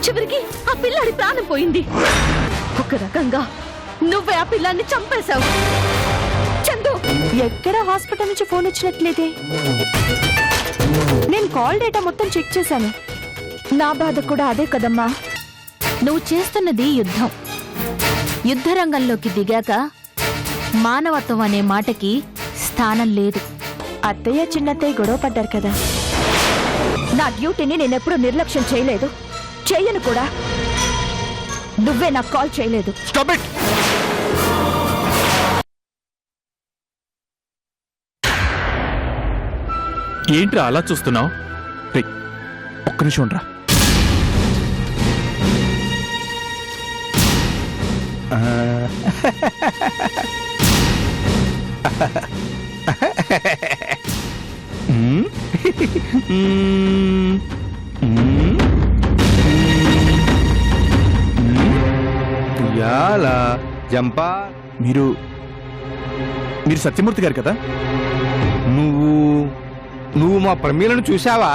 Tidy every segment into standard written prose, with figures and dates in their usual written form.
చివరికి ఆ పిల్లాడి ప్రాణం పోయింది. ఒక రకంగా నువ్వే ఆ పిల్లాన్ని చంపేశావు. చందు, ఎక్కడ హాస్పిటల్ నుంచి ఫోన్ వచ్చినట్లేదే. నేను కాల్ డేటా మొత్తం చెక్ చేశాను. నా బాధ కూడా అదే కదమ్మా. నువ్వు చేస్తున్నది యుద్ధం. యుద్ధరంగంలోకి దిగాక మానవత్వం అనే మాటకి స్థానం లేదు. అత్తయ్య చిన్నత్తయ్య గొడవ పడ్డారు కదా. నా డ్యూటీని నేనెప్పుడు నిర్లక్ష్యం చేయలేదు, చెయ్యను కూడా. నువ్వే నాకు కాల్ చేయలేదు. Stop it. ఏంట్రా అలా చూస్తున్నావు? ఒక్క నిమిషం ఉండరా. జంపా, మీరు సత్యమూర్తి గారు కదా? నువ్వు మా ప్రమీలను చూసావా?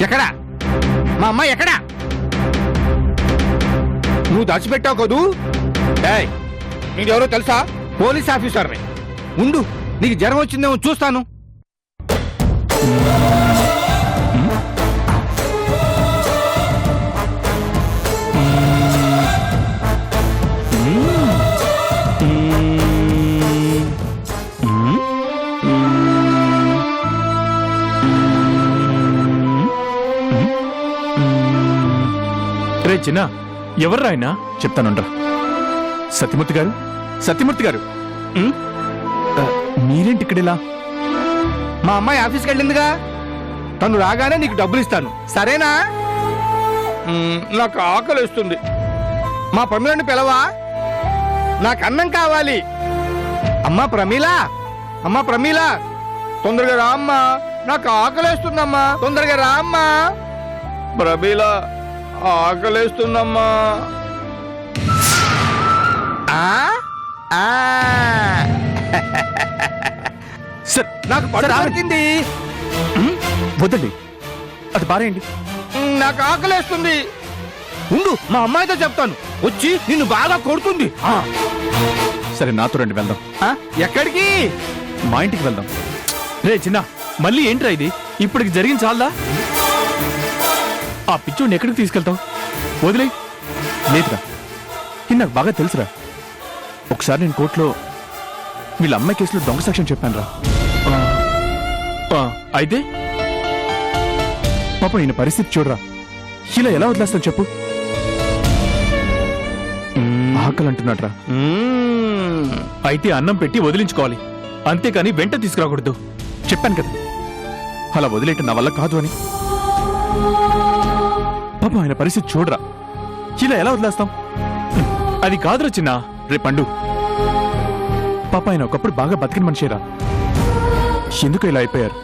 ఎక్కడా మా అమ్మాయి? ఎక్కడా? నువ్వు దాచిపెట్టావు కదూ. నీకెవరో తెలుసా? పోలీస్ ఆఫీసర్ని. ఉండు, నీకు జ్వరం వచ్చిందేమో చూస్తాను. రే చిన్న, ఎవర్రా ఆయన? చెప్తానుండ్రా. సత్యమూర్తి గారు, సత్యమూర్తి గారు, మీరేంటి ఇక్కడిలా? మా అమ్మాయి ఆఫీస్కి వెళ్ళిందిగా, తను రాగానే నీకు డబ్బులు ఇస్తాను, సరేనా? నాకు ఆకలి వేస్తుంది. మా ప్రమీలని పిలవా, నాకు అన్నం కావాలి. అమ్మా ప్రమీల, అమ్మా ప్రమీల, తొందరగా రా అమ్మా, నాకు ఆకలేస్తుందమ్మా, తొందరగా రా అమ్మా. ప్రమీల, ఆకలేస్తుందమ్మా. సార్, నాకు పడుతుంది. వద్దండి, అది పారేయండి. నాకు ఆకలేస్తుంది. ఉండు, మా అమ్మాయితో చెప్తాను, వచ్చి నిన్ను బాగా కొడుతుంది. సరే, నాతో రండి, వెళ్దాం. ఎక్కడికి? మా ఇంటికి వెళ్దాం. రే చిన్న, మళ్ళీ ఏంట్రా ఇది? ఇప్పటికి జరిగింది చాలదా? ఆ పిచ్చోడిని ఎక్కడికి తీసుకెళ్తావు? వదిలే. లేదురా, ఇది నాకు బాగా తెలుసురా. ఒకసారి నేను కోర్టులో వీళ్ళ అమ్మాయి కేసులో దొంగ సాక్ష్యం చెప్పాను రా. అయితే పాప, నేను పరిస్థితి చూడరా, ఇలా ఎలా వదిలేస్తాను చెప్పు? ఆకలి అంటున్నాడ్రా. అయితే అన్నం పెట్టి వదిలించుకోవాలి, అంతేకాని వెంట తీసుకురాకూడదు. చెప్పాను కదా, అలా వదిలేయటం నా వల్ల కాదు అని. పాప, ఆయన పరిస్థితి చూడరా, ఇలా ఎలా వదిలేస్తాం? అది కాదురా చిన్న. రే పండు, పాప, ఆయన ఒకప్పుడు బాగా బతికిన మనిషేరా. ఎందుకు ఇలా అయిపోయారు?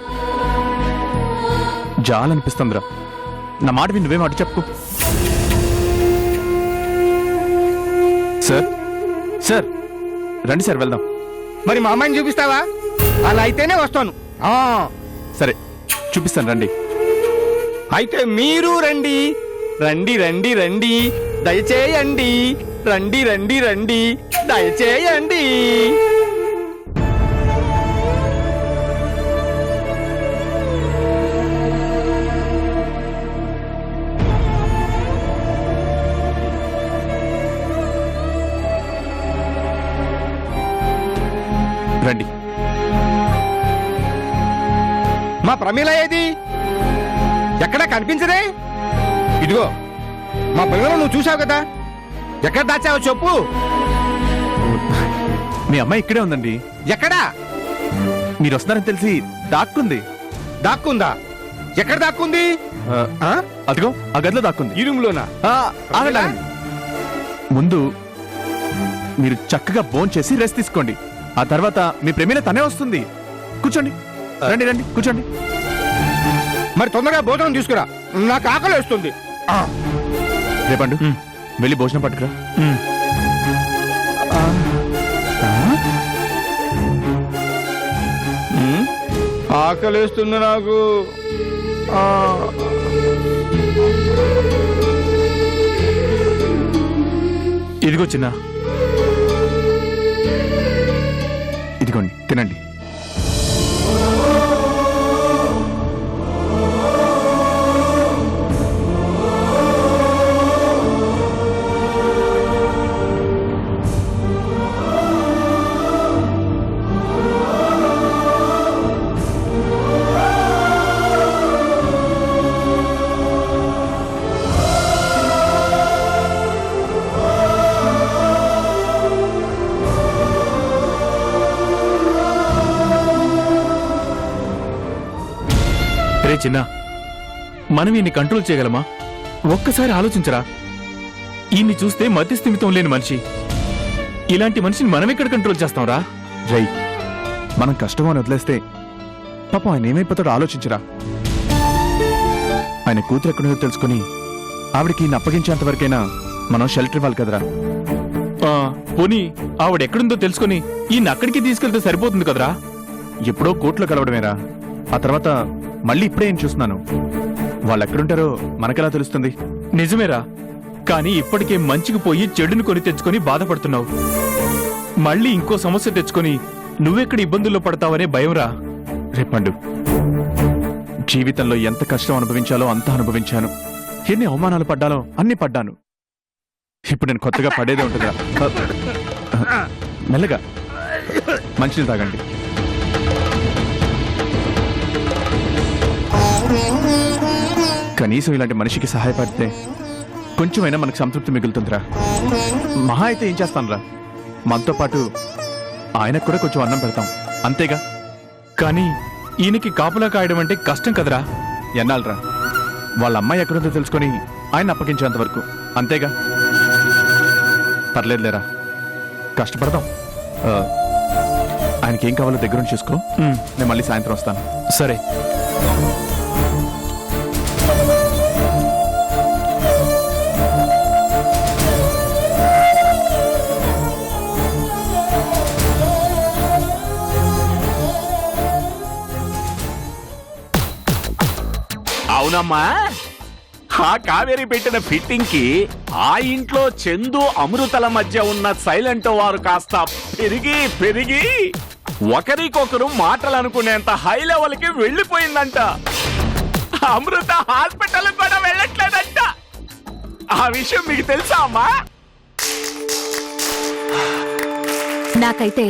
జాలనిపిస్తుందిరా. నా మాట విని నువ్వేం అటు చెప్పు. సార్, సార్, రండి సార్, వెళ్దాం. మరి మా అమ్మాయిని చూపిస్తావా? అలా అయితేనే వస్తాను. సరే, చూపిస్తాను, రండి. అయితే మీరు రండి. రండి రండి రండి, దయచేయండి. రండి రండి రండి, దయచేయండి. రండి. మా ప్రమీల ఏది? ఎక్కడా కనిపించదే. ఇదిగో, మా పిల్లలు నువ్వు చూసావు కదా, ఎక్కడ దాచావో చెప్పు. మీ అమ్మాయి ఇక్కడే ఉందండి. ఎక్కడా? మీరు వస్తున్నారని తెలిసి దాక్కుంది. దాక్కుందా? ఎక్కడ దాక్కుంది? అదిగో, ఆ గదిలో దాక్కుంది. ఈ రూమ్ లోనా? ఆగండి, ఆగండి. ముందు మీరు చక్కగా భోంచేసి రెస్ట్ తీసుకోండి. ఆ తర్వాత మీ ప్రేమిల తనే వస్తుంది. కూర్చోండి, రండి రండి, కూర్చోండి. మరి తొందరగా భోజనం తీసుకురా, నాకు ఆకలి వేస్తుంది. రేపండు, వెళ్ళి భోజనం పట్టుకురా. ఆకలి వేస్తుంది నాకు. ఇదిగో చిన్న, ఇదిగోండి తినండి. రే చిన్న, మనం ఈయన్ని కంట్రోల్ చేయగలమా? ఒక్కసారి ఆలోచించరా. ఈయన్ని చూస్తే మతి స్థిమితం లేని మనిషి. ఇలాంటి మనిషిని మనం ఎక్కడ కంట్రోల్ చేస్తాంరా? రై, మనం కష్టం అని వదిలేస్తే పాపం ఆయన ఏమైపోతాడో ఆలోచించరా. ఆయన కూతురు ఎక్కడో తెలుసుకుని ఆవిడకి ఈయన అప్పగించేంత వరకైనా మనం షెల్టర్ ఇవ్వాలి కదరా. పోనీ ఆవిడెక్కడుందో తెలుసుకుని ఈయన అక్కడికి తీసుకెళ్తే సరిపోతుంది కదరా. ఎప్పుడో కోర్టులో కలవడమేరా. ఆ తర్వాత మళ్ళీ ఇప్పుడే ఏం చూస్తున్నాను. వాళ్ళు ఎక్కడుంటారో మనకెలా తెలుస్తుంది? నిజమేరా, కానీ ఇప్పటికే మంచికి పోయి చెడుని కొని తెచ్చుకొని బాధపడుతున్నావు. మళ్ళీ ఇంకో సమస్య తెచ్చుకొని నువ్వెక్కడ ఇబ్బందుల్లో పడతావనే భయంరా. రేపండు జీవితంలో ఎంత కష్టం అనుభవించాలో అంత అనుభవించాను. ఎన్ని అవమానాలు పడ్డాలో అన్ని పడ్డాను. ఇప్పుడు నేను కొత్తగా పడేదే ఉంటుందా? మెల్లగా మంచినీళ్ళు తాగండి. కనీసం ఇలాంటి మనిషికి సహాయపడితే కొంచెమైనా మనకు సంతృప్తి మిగులుతుందిరా. మహా అయితే ఏం చేస్తానురా, మనతో పాటు ఆయనకు కూడా కొంచెం అన్నం పెడతాం, అంతేగా. కానీ ఈయనకి కాపులా కాయడం అంటే కష్టం కదరా. ఎన్నాళ్ళరా, వాళ్ళ అమ్మాయి ఎక్కడుందో తెలుసుకొని ఆయన అప్పగించేంత వరకు, అంతేగా. పర్లేదులేరా, కష్టపడదాం. ఆయనకి ఏం కావాలో దగ్గరుండి చూసుకో. నేను మళ్ళీ సాయంత్రం వస్తాను. సరే. అవునమ్మా, ఆ కావేరి పెట్టిన ఫిట్టింగ్ కి ఆ ఇంట్లో చందు అమృతల మధ్య ఉన్న సైలెంట్ వారు కాస్త పెరిగి పెరిగి ఒకరికొకరు మాటలు అనుకునేంత హై లెవెల్ కి వెళ్ళిపోయిందంట. అమృత హాస్పిటల్ కూడా వెళ్ళట్లేదంట. ఆ విషయం మీకు తెలుసా అమ్మా? నాకైతే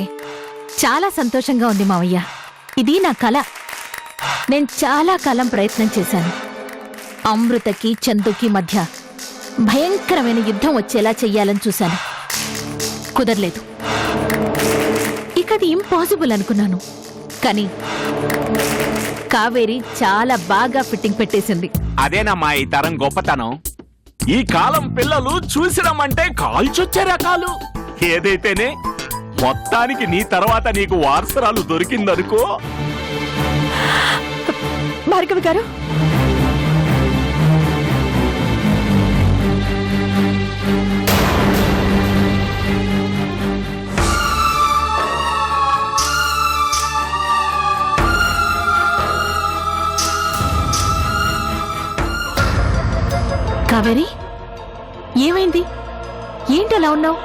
చాలా సంతోషంగా ఉంది మావయ్య. ఇది నా కల. నేను చాలా కాలం ప్రయత్నం చేశాను. అమృతకి చందుకి మధ్య భయంకరమైన యుద్ధం వచ్చేలా చెయ్యాలని చూశాను. కుదరలేదు. ఇక అది ఇంపాసిబుల్ అనుకున్నాను. కానీ కావేరి చాలా బాగా ఫిట్టింగ్ పెట్టేసింది. అదేనమ్మా ఈ తరం గొప్పతనం. ఈ కాలం పిల్లలు చూసినామంటే కాల్చొచ్చే రకాలు. ఏదైతేనే మొత్తానికి నీ తర్వాత నీకు వారసురాలు దొరికిందనుకో. భార్గవి గారు, కావేరి, ఏమైంది? ఏంటలా ఉన్నావు?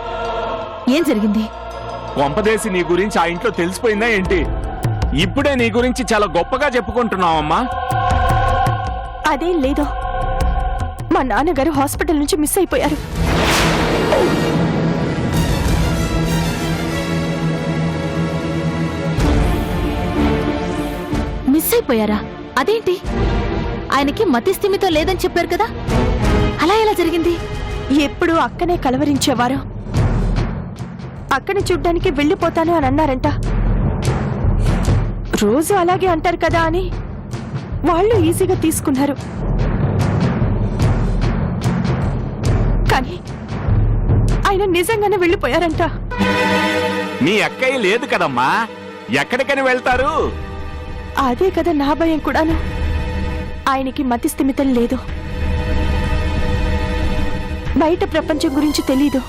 ఏం జరిగింది? వంపదేసి నీ గురించి ఆ ఇంట్లో తెలిసిపోయిందా ఏంటి? ఇప్పుడే నీ గురించి చాలా గొప్పగా చెప్పుకుంటున్నావమ్మా. అదేం లేదు. మా నాన్నగారు హాస్పిటల్ నుంచి మిస్ అయిపోయారు. మిస్ అయిపోయారా? అదేంటి? ఆయనకి మతి స్థిమితం లేదని చెప్పారు కదా, అలా ఎలా జరిగింది? ఎప్పుడు అక్కనే కలవరించేవారు. అక్కని చూడ్డానికి వెళ్ళిపోతాను అని అన్నారంట. రోజు అలాగే అంటారు కదా అని వాళ్ళు ఈజీగా తీసుకున్నారు. కానీ ఆయన నిజంగానే వెళ్ళిపోయారంట. నీ అక్కయ్య లేదు కదమ్మా, ఎక్కడికని వెళ్తారు? అదే కదా నా భయం కూడాను. ఆయనకి మతి స్థిమితం లేదు. బయట ప్రపంచం గురించి తెలీదు.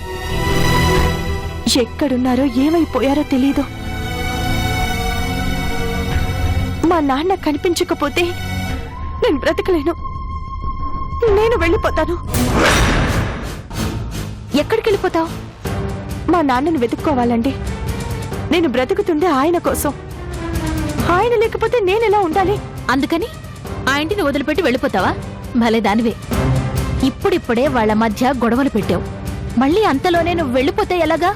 ఎక్కడున్నారో ఏమైపోయారో తెలీదు. మా నాన్న కనిపించకపోతే నేను బ్రతకలేను. నేను వెళ్ళిపోతాను. ఎక్కడికి వెళ్ళిపోతావు? మా నాన్నని వెతుక్కోవాలండి. నేను బ్రతుకుతుండే ఆయన కోసం. ఆయన లేకపోతే నేనెలా ఉండాలి? అందుకని ఆ ఇంటిని వదిలిపెట్టి వెళ్ళిపోతావా? భలే దానివే. ఇప్పుడిప్పుడే వాళ్ళ మధ్య గొడవలు పెట్టావు. మళ్ళీ అంతలోనే నువ్వు వెళ్ళిపోతే ఎలాగా?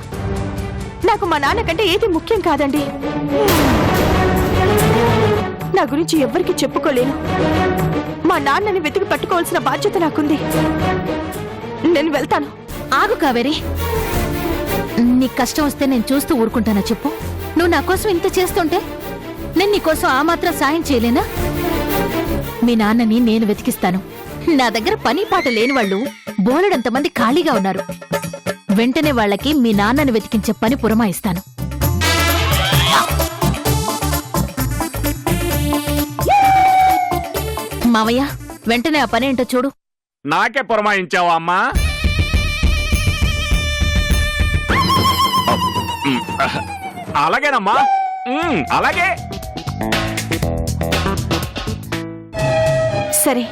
నాకు మా నాన్న కంటే ఏది ముఖ్యం కాదండి. నా గురించి ఎవ్వరికి చెప్పుకోలేను. మా నాన్నని వెతికి పట్టుకోవాల్సిన బాధ్యత నాకుంది. నేను వెళ్తాను. ఆగు కావేరి. నీకు కష్టం వస్తే నేను చూస్తూ ఊరుకుంటానా చెప్పు? నువ్వు నా కోసం ఇంత చేస్తుంటే నేను నీకోసం ఆ మాత్రం సాయం చేయలేనా? మీ నాన్నని నేను వెతికిస్తాను. నా దగ్గర పని పాట లేని వాళ్ళు బోలెడంతమంది ఖాళీగా ఉన్నారు. వెంటనే వాళ్ళకి మీ నాన్నని వెతికించే పని పురమాయిస్తాను. మావయ్య, వెంటనే ఆ పని ఏంటో చూడు. నాకే పురమాయించావా అమ్మా? అలాగేనమ్మా, అలాగే. సరే,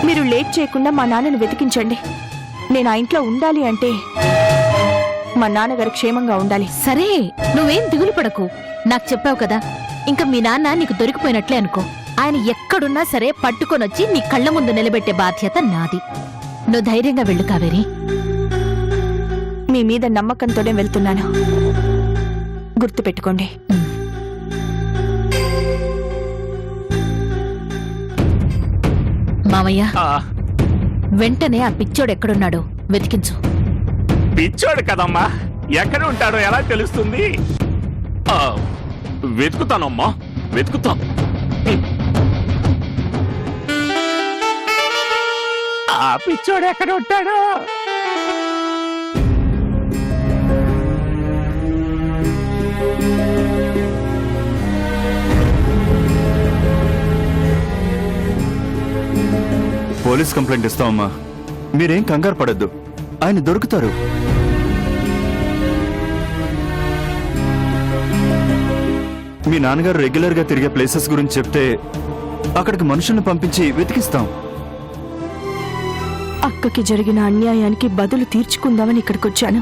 మీరు లేట్ చేయకుండా మా నాన్నని వెతికించండి. నేను ఆ ఇంట్లో ఉండాలి అంటే మా నాన్నగారు క్షేమంగా ఉండాలి. సరే, నువ్వేం దిగులు పడకు. నాకు చెప్పావు కదా, ఇంకా మీ నాన్న నీకు దొరికిపోయినట్లే అనుకో. ఆయన ఎక్కడున్నా సరే పట్టుకొనొచ్చి నీ కళ్ళ ముందు నిలబెట్టే బాధ్యత నాది. నువ్వు ధైర్యంగా వెళ్ళు కావేరి. మీ మీద నమ్మకంతోనే వెళ్తున్నాను, గుర్తుపెట్టుకోండి. మావయ్య, వెంటనే ఆ పిచ్చోడు ఎక్కడున్నాడో వెతికించు. పిచ్చోడు కదమ్మా, ఎక్కడ ఉంటాడో ఎలా తెలుస్తుంది? వెతుకుతానమ్మా, వెతుకుతాం. ఆ పిచ్చోడు ఎక్కడ ఉంటాడో. పోలీస్ కంప్లైంట్ ఇస్తామమ్మా. మీరేం కంగారు పడద్దు, ఆయన దొరుకుతారు. మీ నాన్నగారు రెగ్యులర్ గా తిరిగే ప్లేసెస్ గురించి చెప్తే అక్కడికి మనుషుల్ని పంపించి వెతికిస్తాం. అక్కకి జరిగిన అన్యాయానికి బదులు తీర్చుకుందామని ఇక్కడికొచ్చాను.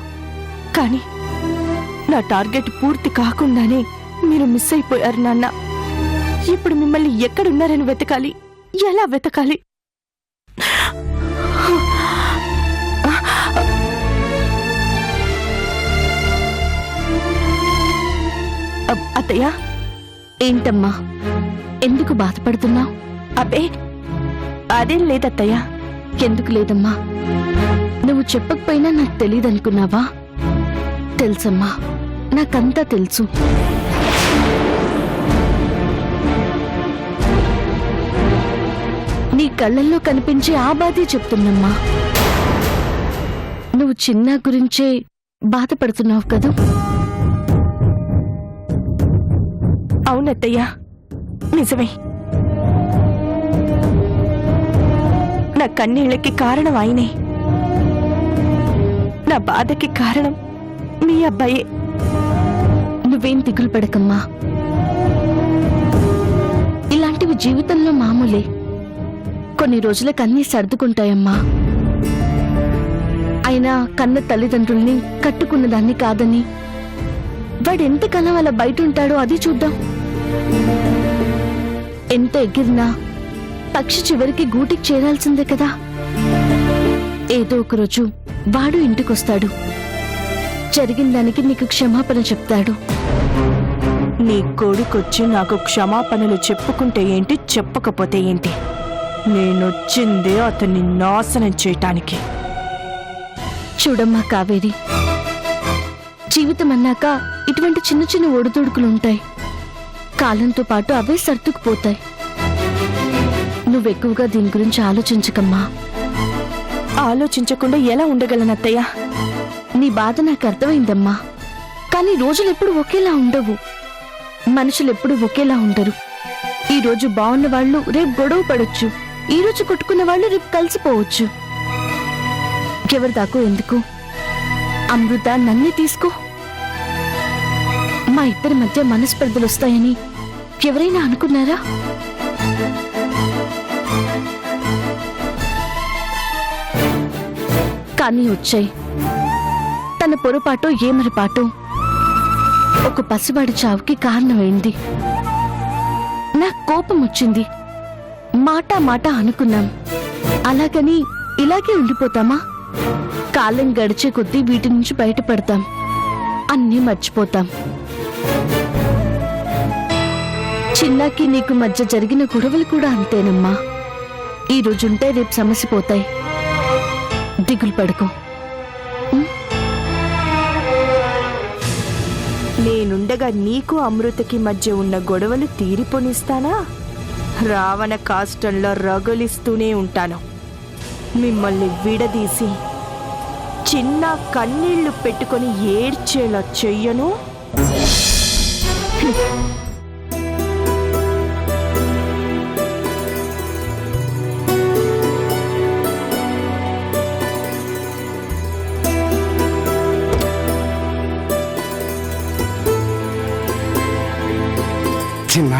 కానీ నా టార్గెట్ పూర్తి కాకుండానే మీరు మిస్ అయిపోయారు నాన్న. ఇప్పుడు మిమ్మల్ని ఎక్కడున్నారని వెతకాలి, ఎలా వెతకాలి? అత్తయ్య. ఏంటమ్మా, ఎందుకు బాధపడుతున్నావు? అబ్బే అదేం లేదత్తయ్య. ఎందుకు లేదమ్మా? నువ్వు చెప్పకపోయినా నాకు తెలీదనుకున్నావా? తెలుసమ్మా, నాకంతా తెలుసు. నీ కళ్ళల్లో కనిపించే ఆ బాధే చెప్తున్నమ్మా. నువ్వు చిన్న గురించే బాధపడుతున్నావు కదూ? అవునత్తయ్య, నిజమే. నా కన్నీళ్ళకి కారణం ఆయనే. నా బాధకి కారణం మీ అబ్బాయే. నువ్వేం దిగులు పడకమ్మా. ఇలాంటివి జీవితంలో మామూలే. కొన్ని రోజులకు అన్నీ సర్దుకుంటాయమ్మా. అయినా కన్న తల్లిదండ్రుల్ని కట్టుకున్న దాన్ని కాదని వాడెంతకాలం అలా బయట ఉంటాడో అది చూద్దాం. ఎంత ఎగిరినా పక్షి చివరికి గూటికి చేరాల్సిందే కదా. ఏదో ఒకరోజు వాడు ఇంటికొస్తాడు. జరిగిన దానికి నీకు క్షమాపణ చెప్తాడు. నీ కొడుకొచ్చి నాకు క్షమాపణలు చెప్పుకుంటే ఏంటి, చెప్పకపోతే ఏంటి? నేనొచ్చిందే అతన్ని నాశనం చేయటానికి. చూడమ్మా కావేరి, జీవితం అన్నాక ఇటువంటి చిన్న చిన్న ఒడిదుడుకులుంటాయి. కాలంతో పాటు అవే సర్దుకుపోతాయి. నువ్వెక్కువగా దీని గురించి ఆలోచించకమ్మా. ఆలోచించకుండా ఎలా ఉండగలనత్తయ్య? నీ బాధ నాకు అర్థమైందమ్మా. కానీ రోజులెప్పుడు ఒకేలా ఉండవు. మనుషులెప్పుడు ఒకేలా ఉండరు. ఈ రోజు బాగున్న వాళ్ళు రేపు గొడవ పడొచ్చు. ఈ రోజు కొట్టుకున్న వాళ్ళు రేపు కలిసిపోవచ్చు. ఎవరి దాకో ఎందుకు? అమృత, నన్నే తీసుకో. మా ఇద్దరి మధ్య మనస్పర్ధలు వస్తాయని ఎవరైనా అనుకున్నారా? కానీ వచ్చాయి. తన పొరపాటు ఏమరపాటు ఒక పసివాడి చావుకి కారణమైంది. నాకు కోపం వచ్చింది. మాట అనుకున్నాం. అలాగని ఇలాగే ఉండిపోతామా? కాలం గడిచే కొద్దీ వీటి నుంచి బయటపడతాం, అన్నీ మర్చిపోతాం. చిన్నాకి నీకు మధ్య జరిగిన గొడవలు కూడా అంతేనమ్మా. ఈ రోజుంటే రేపు సమస్య పోతాయి. దిగులు పడుకో. నేనుండగా నీకు అమృతకి మధ్య ఉన్న గొడవలు తీరిపోనిస్తానా? రావణ కాష్టంలో రగులిస్తూనే ఉంటాను. మిమ్మల్ని విడదీసి చిన్న కన్నీళ్లు పెట్టుకొని ఏడ్చేలా చెయ్యను. చిన్న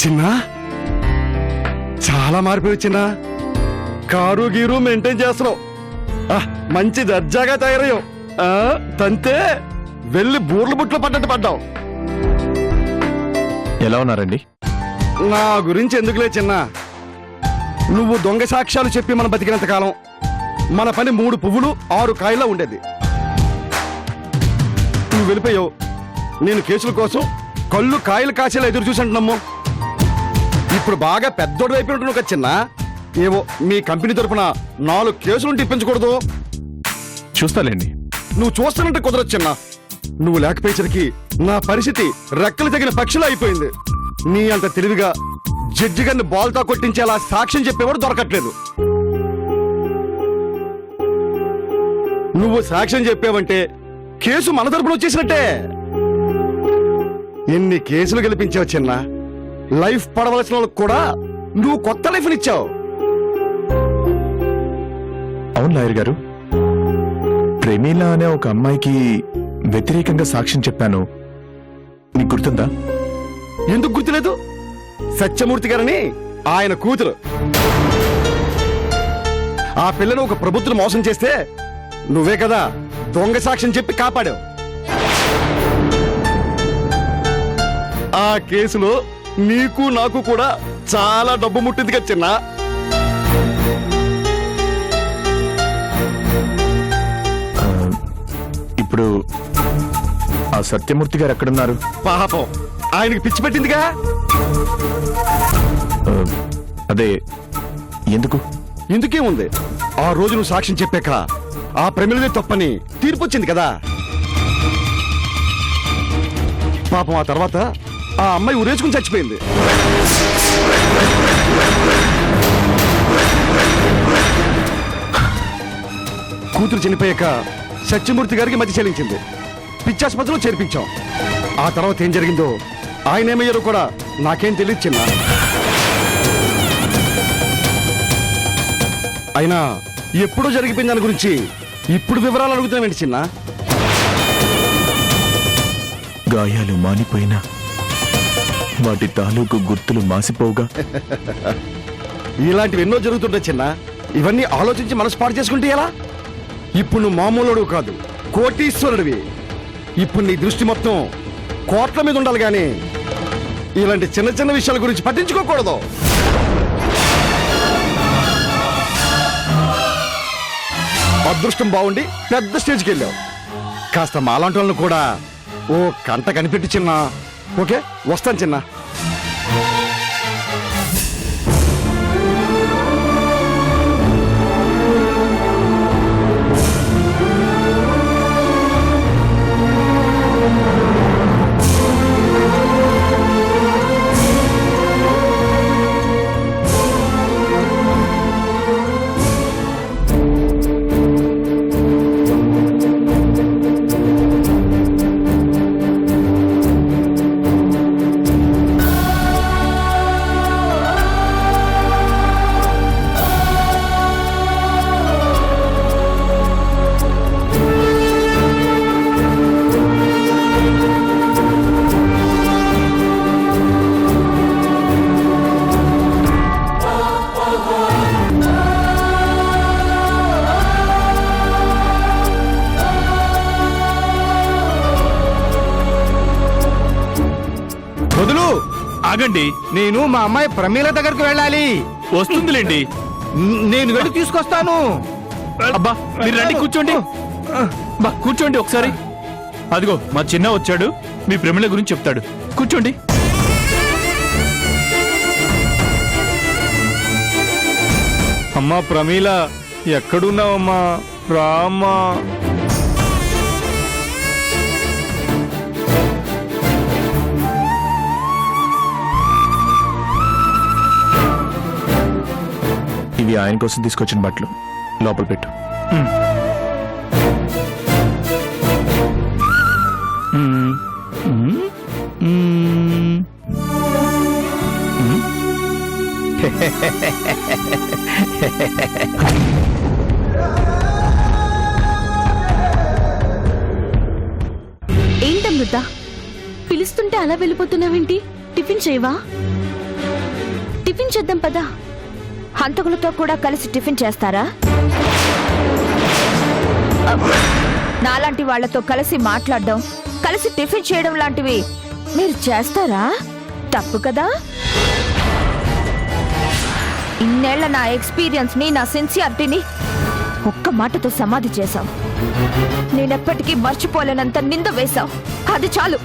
చిన్న చాలా మారిపోయి చిన్న. కారు గీరు మెయింటైన్ చేస్తున్నావు. మంచి దర్జాగా తయారయ్యావు. తంతే వెళ్ళి బూర్లు బుట్లు పడ్డట్టు పడ్డావు. ఎలా ఉన్నారండి? నా గురించి ఎందుకులే చిన్న. నువ్వు దొంగ సాక్ష్యాలు చెప్పి మన బతికినంత కాలం మన పని 3 పువ్వులు 6 కాయలా ఉండేది. నువ్వు వెళ్ళిపోయావు. నేను కేసుల కోసం కళ్ళు కాయలు కాసేలా ఎదురు చూసంటున్నాము. ఇప్పుడు బాగా పెద్దోడు అయిపోయినట్టు కదా చిన్న. ఏవో మీ కంపెనీ తరఫున 4 కేసులు ఇప్పించకూడదు. చూస్తాలేండి. నువ్వు చూస్తానంటే కుదరదు చిన్న. నువ్వు లేకపోయేసరికి నా పరిస్థితి రెక్కలు తగిన పక్షులు అయిపోయింది. నీ అంత తెలివిగా జడ్జి గారిని బాల్తో కొట్టించేలా సాక్ష్యం చెప్పేవాడు దొరకట్లేదు. నువ్వు సాక్ష్యం చెప్పావంటే కేసు మన తరపున వచ్చేసినట్టే. ఎన్ని కేసులు గెలిపించావు చిన్న. లైఫ్ పడవలసిన వాళ్ళకు కూడా నువ్వు కొత్త లైఫ్నిచ్చావు. అవును లాయర్ గారు, ప్రేమీలా అనే ఒక అమ్మాయికి వ్యతిరేకంగా సాక్ష్యం చెప్పాను. నీకు గుర్తుందా? ఎందుకు గుర్తులేదు? సత్యమూర్తి గారని ఆయన కూతురు. ఆ పిల్లను ఒక ప్రభుత్వం మోసం చేస్తే నువ్వే కదా దొంగ సాక్ష్యం చెప్పి కాపాడావు. ఆ కేసులో నీకు నాకు కూడా చాలా డబ్బు ముట్టింది కదా చిన్న. ఇప్పుడు ఆ సత్యమూర్తి గారు ఎక్కడున్నారు? పాపం ఆయనకి పిచ్చి పెట్టిందిగా. అదే ఎందుకు? ఎందుకేముంది, ఆ రోజు నువ్వు సాక్ష్యం చెప్పాక ఆ ప్రమిళదే తప్పని తీర్పు వచ్చింది కదా. పాపం ఆ తర్వాత ఆ అమ్మాయి ఉరేసుకుని చచ్చిపోయింది. కూతురు చనిపోయాక సత్యమూర్తి గారికి మధ్య చెల్లించింది. పిచ్చాసుపత్రిలో చేర్పించాం. ఆ తర్వాత ఏం జరిగిందో ఆయన ఏమయ్యారో కూడా నాకేం తెలియదు చిన్న. అయినా ఎప్పుడో జరిగిపోయిన దాని గురించి ఇప్పుడు వివరాలు అడుగుతున్నామేంటి చిన్న? గాయాలు మానిపోయినా వాటి తాలూకు గుర్తులు మాసిపోవుగా. ఇలాంటివి ఎన్నో జరుగుతుంటాయి చిన్న. ఇవన్నీ ఆలోచించి మనసు పాడు చేసుకుంటే ఎలా? ఇప్పుడు నువ్వు మామూలుడు కాదు, కోటీశ్వరుడివి. ఇప్పుడు నీ దృష్టి మొత్తం కోట్ల మీద ఉండాలి గాని ఇలాంటి చిన్న చిన్న విషయాల గురించి పట్టించుకోకూడదు. అదృష్టం బాగుండి పెద్ద స్టేజ్కి వెళ్ళావు. కాస్త మాలాంటి వాళ్ళని కూడా ఓ కంట కనిపెట్టి చిన్న. ఓకే, వస్తాను చిన్న. ఆగండి, నేను మా అమ్మాయి ప్రమీల దగ్గరికి వెళ్ళాలి. వస్తుందిలేండి. నేను వెళ్ళి తీసుకొస్తాను. అబ్బా మీరు రండి, కూర్చోండి. బా కూర్చోండి ఒకసారి. అదిగో మా చిన్న వచ్చాడు, మీ ప్రమిళ గురించి చెప్తాడు. కూర్చోండి. అమ్మా ప్రమీల, ఎక్కడున్నావమ్మా? రామ్మా. ఇవి ఆయన కోసం తీసుకొచ్చిన బట్టలు, లోపల పెట్టు. ఏంటమృత, పిలుస్తుంటే అలా వెళ్ళిపోతున్నావేంటి? టిఫిన్ చేయవా? టిఫిన్ చేద్దాం పదా. హంతకులతో కూడా కలిసి టిఫిన్ చేస్తారా? నాలాంటి వాళ్లతో కలిసి మాట్లాడడం, కలిసి టిఫిన్ చేయడం లాంటివి మీరు చేస్తారా? తప్పు కదా. ఇన్నేళ్ల నా ఎక్స్పీరియన్స్ ని, నా సిన్సియారిటీని ఒక్క మాటతో సమాధి చేశావు. నేనెప్పటికీ మర్చిపోలేనంత నింద వేశావు. అది చాలు.